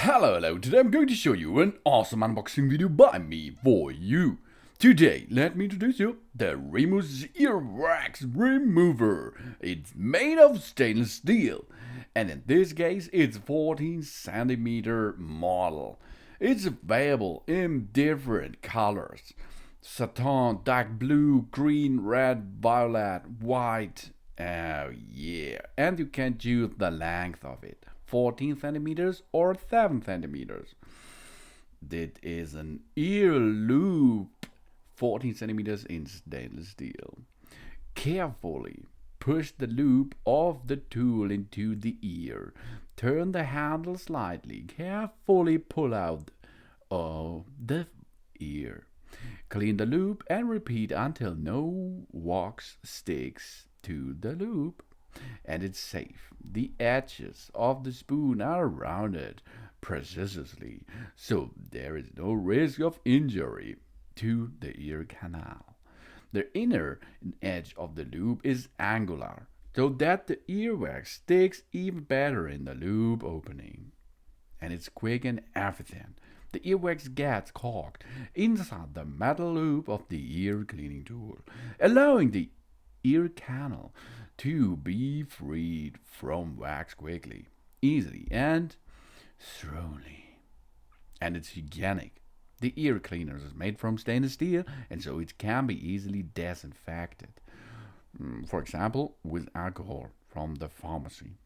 Hello, today I'm going to show you an awesome unboxing video by me for you. Today, let me introduce you the REMOS Ear Wax Remover. It's made of stainless steel, and in this case, it's 14cm model. It's available in different colors: satin, dark blue, green, red, violet, white. Oh yeah, and you can choose the length of it. 14cm or 7cm. That is an ear loop, 14cm in stainless steel. Carefully push the loop of the tool into the ear. Turn the handle slightly. Carefully pull out the ear. Clean the loop and repeat until no wax sticks to the loop and it's safe. The edges of the spoon are rounded precisely, so there is no risk of injury to the ear canal. The inner edge of the loop is angular, so that the earwax sticks even better in the loop opening. And it's quick and efficient. The earwax gets caught inside the metal loop of the ear cleaning tool, allowing the ear canal to be freed from wax quickly, easily, and thoroughly. And it's hygienic. The ear cleaner is made from stainless steel, and so it can be easily disinfected. For example, with alcohol from the pharmacy.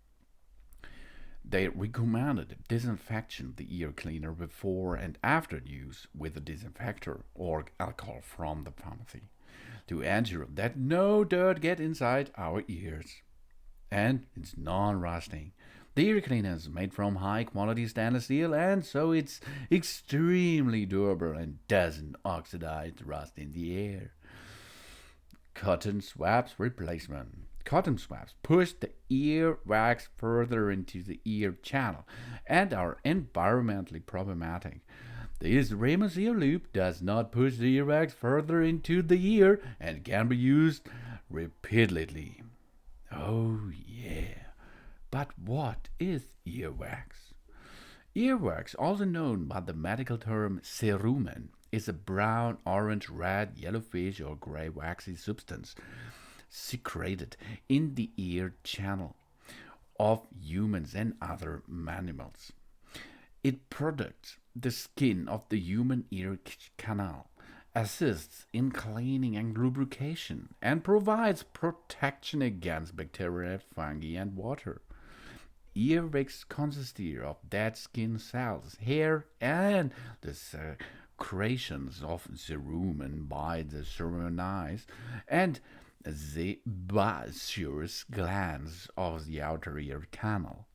They recommended disinfection the ear cleaner before and after use with a disinfector or alcohol from the pharmacy, to ensure that no dirt gets inside our ears. And it's non-rusting. The ear cleaner is made from high-quality stainless steel, and so it's extremely durable and doesn't oxidize rust in the air. Cotton swabs replacement. Cotton swabs push the ear wax further into the ear channel and are environmentally problematic. This REMOS ear loop does not push the earwax further into the ear and can be used repeatedly. Oh yeah, but what is earwax? Earwax, also known by the medical term cerumen, is a brown, orange, red, yellowish or gray waxy substance secreted in the ear channel of humans and other mammals. It protects the skin of the human ear canal, assists in cleaning and lubrication, and provides protection against bacteria, fungi, and water. Earwax consists of dead skin cells, hair, and the secretions of cerumen by the cerumen and the sebaceous glands of the outer ear canal.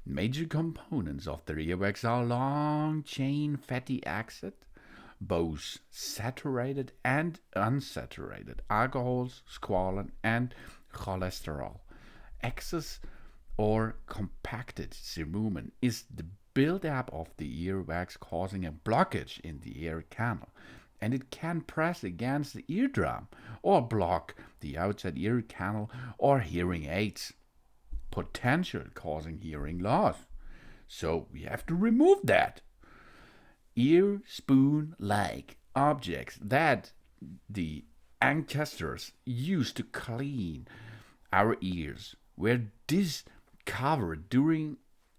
Major components of the earwax are long-chain fatty acid, both saturated and unsaturated, alcohols, squalene, and cholesterol. Excess or compacted cerumen is the buildup of the earwax, causing a blockage in the ear canal, and it can press against the eardrum or block the outside ear canal or hearing aids, potential causing hearing loss. So we have to remove that. Ear spoon-like objects that the ancestors used to clean our ears were discovered during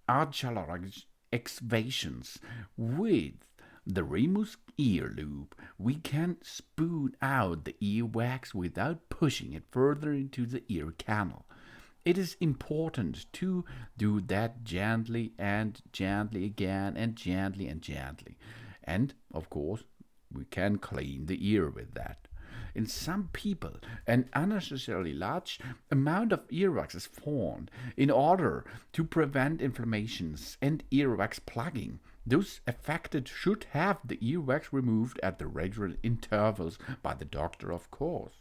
archaeological excavations. With the REMOS ear loop, we can spoon out the earwax without pushing it further into the ear canal. It is important to do that gently and gently again and gently and gently. And, of course, we can clean the ear with that. In some people, an unnecessarily large amount of earwax is formed in order to prevent inflammations and earwax plugging. Those affected should have the earwax removed at the regular intervals by the doctor, of course.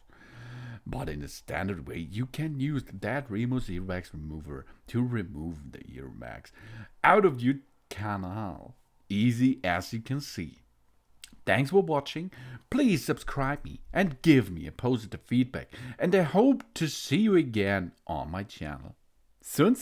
But in a standard way, you can use that REMOS Earwax Remover to remove the earwax out of your canal. Easy as you can see. Thanks for watching. Please subscribe me and give me a positive feedback. And I hope to see you again on my channel. Soon.